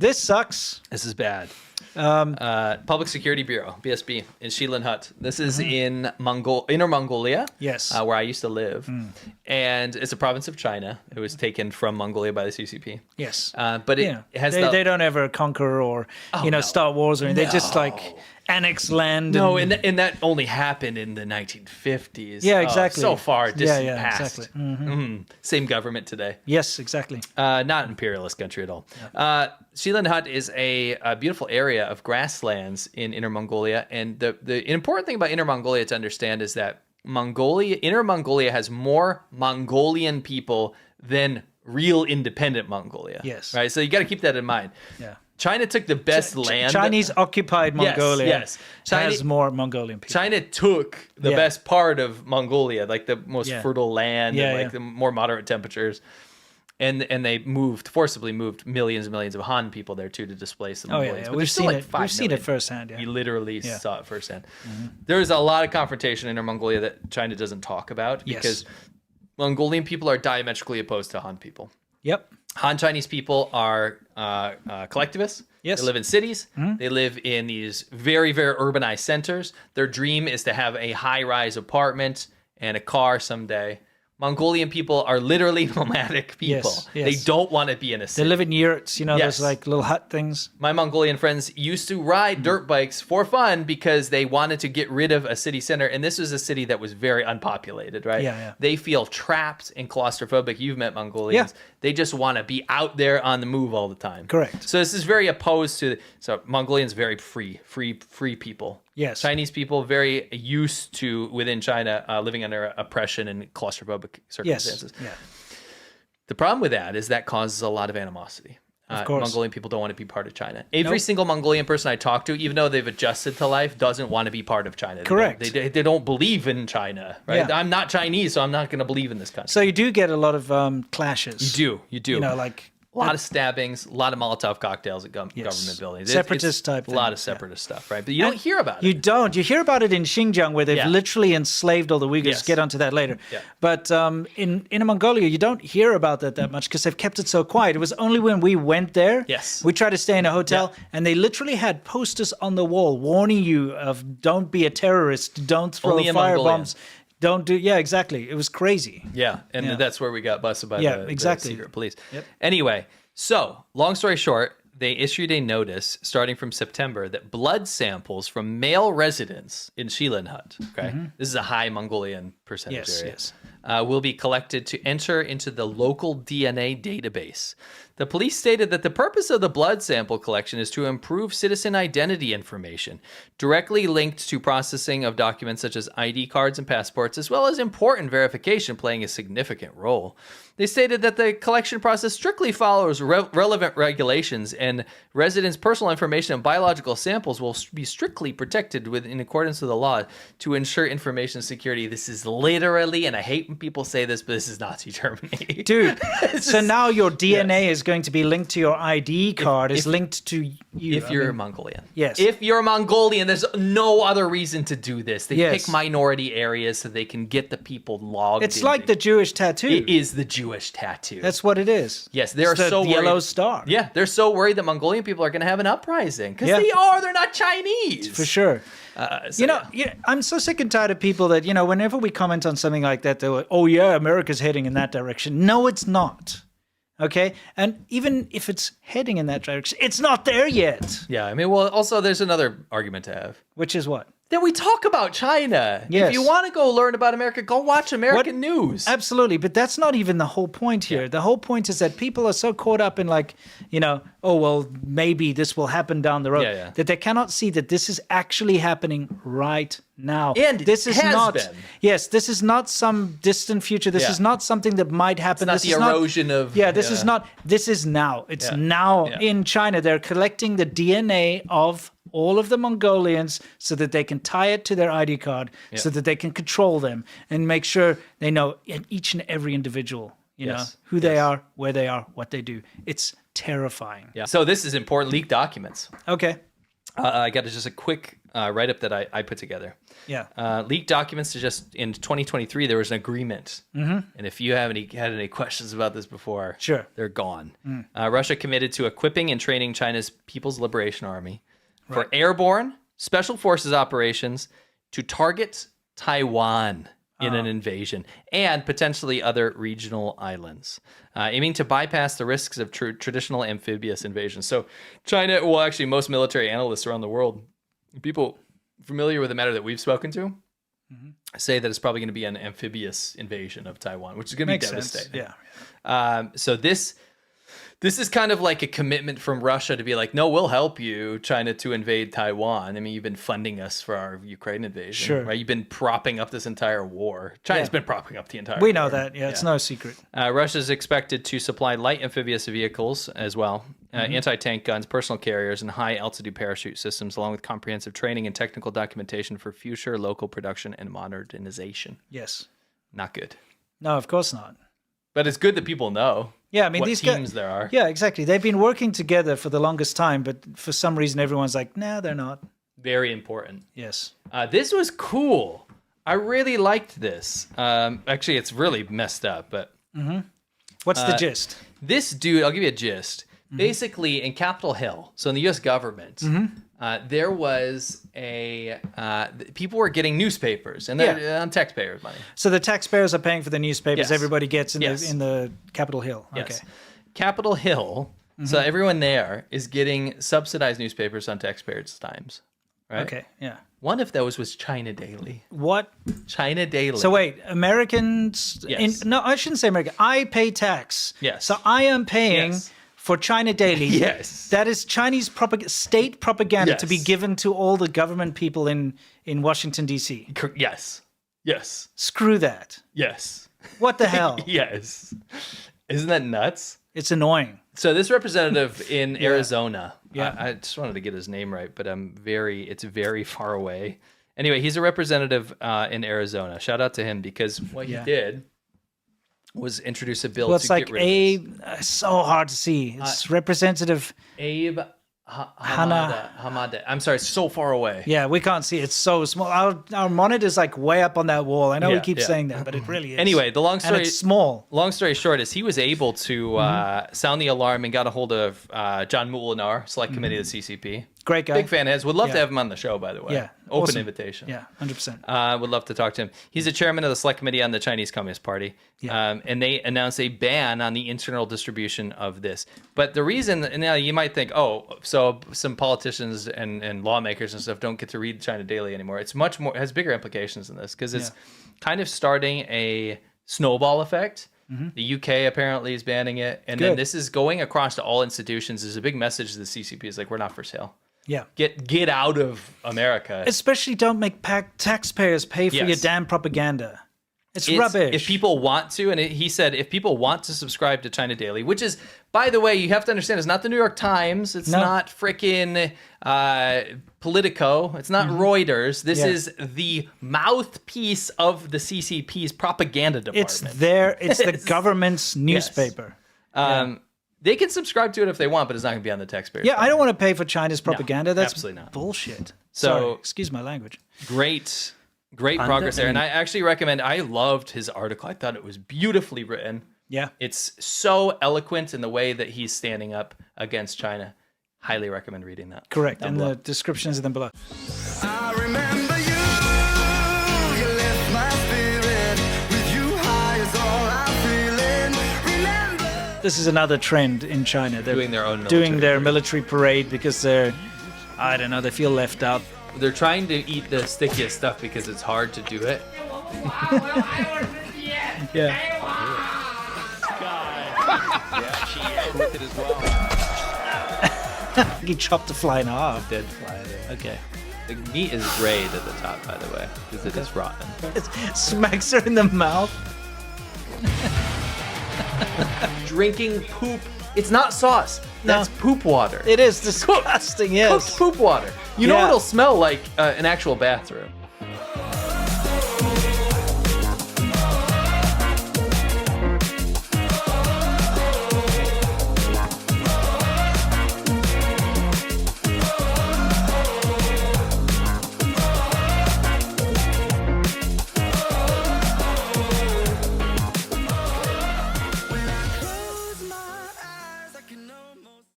This sucks. This is bad. Public Security Bureau, BSB, in Shilanhut. This is in Inner Mongolia. Yes. Where I used to live. And it's a province of China. It was taken from Mongolia by the CCP. Yes. But it has they don't ever conquer or, start wars or anything. They just annex land. No, and that only happened in the 1950s. Yeah, exactly. So far distant past. Exactly. Same government today. Yes, exactly. Not an imperialist country at all. Yeah. Shilanhut is a beautiful area of grasslands in Inner Mongolia. And the important thing about Inner Mongolia to understand is that Inner Mongolia has more Mongolian people than real independent Mongolia. Yes. Right? So you got to keep that in mind. Yeah. China took the best land. Chinese-occupied Mongolia yes. has more Mongolian people. China took the best part of Mongolia, like the most fertile land and the more moderate temperatures. And they forcibly moved millions and millions of Han people there too to displace the Mongolians. But we've seen it firsthand. Yeah. We literally saw it firsthand. There is a lot of confrontation in Inner Mongolia that China doesn't talk about because Mongolian people are diametrically opposed to Han people. Yep. Han Chinese people are collectivists. Yes. They live in cities. They live in these very, very urbanized centers. Their dream is to have a high-rise apartment and a car someday. Mongolian people are literally nomadic people. Yes. They don't want to be in a city. They live in yurts, those like little hut things. My Mongolian friends used to ride dirt bikes for fun because they wanted to get rid of a city center. And this was a city that was very unpopulated, right? Yeah. They feel trapped and claustrophobic. You've met Mongolians. Yeah. They just want to be out there on the move all the time. Correct. So this is very opposed to, Mongolians very free people. Yes. Chinese people very used to, within China, living under oppression and claustrophobic circumstances. Yes. Yeah. The problem with that is that causes a lot of animosity. Of course. Mongolian people don't want to be part of China. Every single Mongolian person I talk to, even though they've adjusted to life, doesn't want to be part of China. Correct. They don't believe in China, right? Yeah. I'm not Chinese, so I'm not going to believe in this country. So you do get a lot of clashes. You do. A lot of stabbings, a lot of Molotov cocktails at government buildings. Separatist type thing. A lot of separatist stuff, right? But you don't hear about it. You don't. You hear about it in Xinjiang where they've literally enslaved all the Uyghurs. Yes. Get onto that later. Yeah. But in Mongolia, you don't hear about that much because they've kept it so quiet. It was only when we went there, we tried to stay in a hotel, and they literally had posters on the wall warning you of don't be a terrorist, don't throw firebombs. Don't do, exactly. It was crazy. Yeah, and that's where we got busted by the secret police. Yep. Anyway, so long story short, they issued a notice starting from September that blood samples from male residents in Shilanhut, this is a high Mongolian percentage area, will be collected to enter into the local DNA database. The police stated that the purpose of the blood sample collection is to improve citizen identity information, directly linked to processing of documents such as ID cards and passports, as well as important verification playing a significant role. They stated that the collection process strictly follows relevant regulations, and residents' personal information and biological samples will be strictly protected in accordance with the law to ensure information security. This is literally, and I hate when people say this, but this is Nazi Germany. Dude, so now your DNA is going to be linked to your ID card, is linked to you. If you're Mongolian. Yes. If you're Mongolian, there's no other reason to do this. They pick minority areas so they can get the people logged It's like the Jewish tattoo. It is the Jewish tattoo. That's what it is. Yes, they're the so worried. Yellow star. Yeah, they're so worried that Mongolian people are going to have an uprising because they're not Chinese. For sure. I'm so sick and tired of people that, whenever we comment on something like that, they're like, oh yeah, America's heading in that direction. No, it's not. Okay? And even if it's heading in that direction, it's not there yet. Yeah, I mean, well, also there's another argument to have. Which is what? That we talk about China. Yes. If you want to go learn about America, go watch American news. Absolutely. But that's not even the whole point here. Yeah. The whole point is that people are so caught up in oh, well, maybe this will happen down the road, that they cannot see that this is actually happening right now. And this is has been. Yes, this is not some distant future. This is not something that might happen. It's not the erosion of... this is not... This is now. It's now in China. They're collecting the DNA of all of the Mongolians so that they can tie it to their ID card, so that they can control them and make sure they know each and every individual, who they are, where they are, what they do. It's terrifying. Yeah. So this is important leaked documents. Okay. I got just a quick write-up that I put together. Yeah. Leaked documents suggest in 2023 there was an agreement. And if you have had any questions about this before, sure, they're gone. Russia committed to equipping and training China's People's Liberation Army for airborne special forces operations to target Taiwan in an invasion and potentially other regional islands, aiming to bypass the risks of traditional amphibious invasions. So China, well, actually most military analysts around the world, people familiar with the matter that we've spoken to, say that it's probably going to be an amphibious invasion of Taiwan, which is going to be devastating. Sense. Yeah. So this is kind of like a commitment from Russia to be like, no, we'll help you, China, to invade Taiwan. I mean, you've been funding us for our Ukraine invasion, sure, right? You've been propping up this entire war. China's been propping up the entire war. We know that. Yeah, it's no secret. Russia's expected to supply light amphibious vehicles as well, anti-tank guns, personal carriers, and high-altitude parachute systems, along with comprehensive training and technical documentation for future local production and modernization. Yes. Not good. No, of course not. But it's good that people know. Yeah, I mean, what these teams there are. Yeah, exactly. They've been working together for the longest time, but for some reason, everyone's like, nah, they're not. Very important. Yes. This was cool. I really liked this. Actually, it's really messed up, but... What's the gist? This dude, I'll give you a gist. Basically, in Capitol Hill, so in the U.S. government, there was people were getting newspapers, and they're on taxpayers' money. So the taxpayers are paying for the newspapers everybody gets in the Capitol Hill. Yes. Okay. Capitol Hill, so everyone there is getting subsidized newspapers on taxpayers' dimes, right? Okay, yeah. One of those was China Daily. What? China Daily. So wait, Americans... Yes. No, I shouldn't say American. I pay tax. Yes. So I am paying... Yes. For China Daily, yes, that is Chinese state propaganda to be Yes. given to all the government people in Washington, D.C. Yes. Yes. Screw that. Yes. What the hell? Yes. Isn't that nuts? It's annoying. So this representative in Arizona, Yeah. I just wanted to get his name right, but it's very far away. Anyway, he's a representative in Arizona. Shout out to him because what he did was introduce a bill Well, to it's like get rid of this. so hard to see. It's Representative Abe Hamada. I'm sorry, it's so far away. Yeah, we can't see. It's so small. Our monitor's like way up on that wall. I know we Yeah, keep yeah. saying that, but it really is. Anyway, the long and story it's small. Long story short is he was able to sound the alarm and got a hold of John Mulinar, Select Committee of the CCP. Great guy. Big fan of his. Would love to have him on the show, by the way. Yeah, Open awesome. invitation. Yeah, 100%. Would love to talk to him. He's the chairman of the Select Committee on the Chinese Communist Party. Yeah. And they announced a ban on the internal distribution of this. But the reason, now you might think, oh, so some politicians and lawmakers and stuff don't get to read China Daily anymore. It's much more, it has bigger implications than this because it's kind of starting a snowball effect. The UK apparently is banning it. And then this is going across to all institutions. There's a big message to the CCP. It's like, we're not for sale. Yeah. Get out of America. Especially don't make taxpayers pay for your damn propaganda. It's rubbish. If people want to, and he said, if people want to subscribe to China Daily, which is, by the way, you have to understand, it's not the New York Times. It's not frickin' Politico. It's not Reuters. This is the mouthpiece of the CCP's propaganda department. It's the government's newspaper. They can subscribe to it if they want, but it's not going to be on the taxpayer. Yeah, I don't want to pay for China's propaganda. That's absolutely not. Bullshit. So, sorry, excuse my language. Great progress there. And I actually recommend, I loved his article. I thought it was beautifully written. Yeah. It's so eloquent in the way that he's standing up against China. Highly recommend reading that. Correct. And the descriptions of them below. I remember you lift my spirit, with you high is all I'm feeling. Remember. This is another trend in China. They're Doing their own military parade because I don't know, they feel left out. They're trying to eat the stickiest stuff because it's hard to do it. Yeah. With it as well. He chopped the fly in half. Dead fly there. Okay. The meat is grayed at the top, by the way, because it is rotten. It smacks her in the mouth. Drinking poop. It's not sauce. That's poop water. It is disgusting, yes. Cooked poop water. You know it'll smell like an actual bathroom.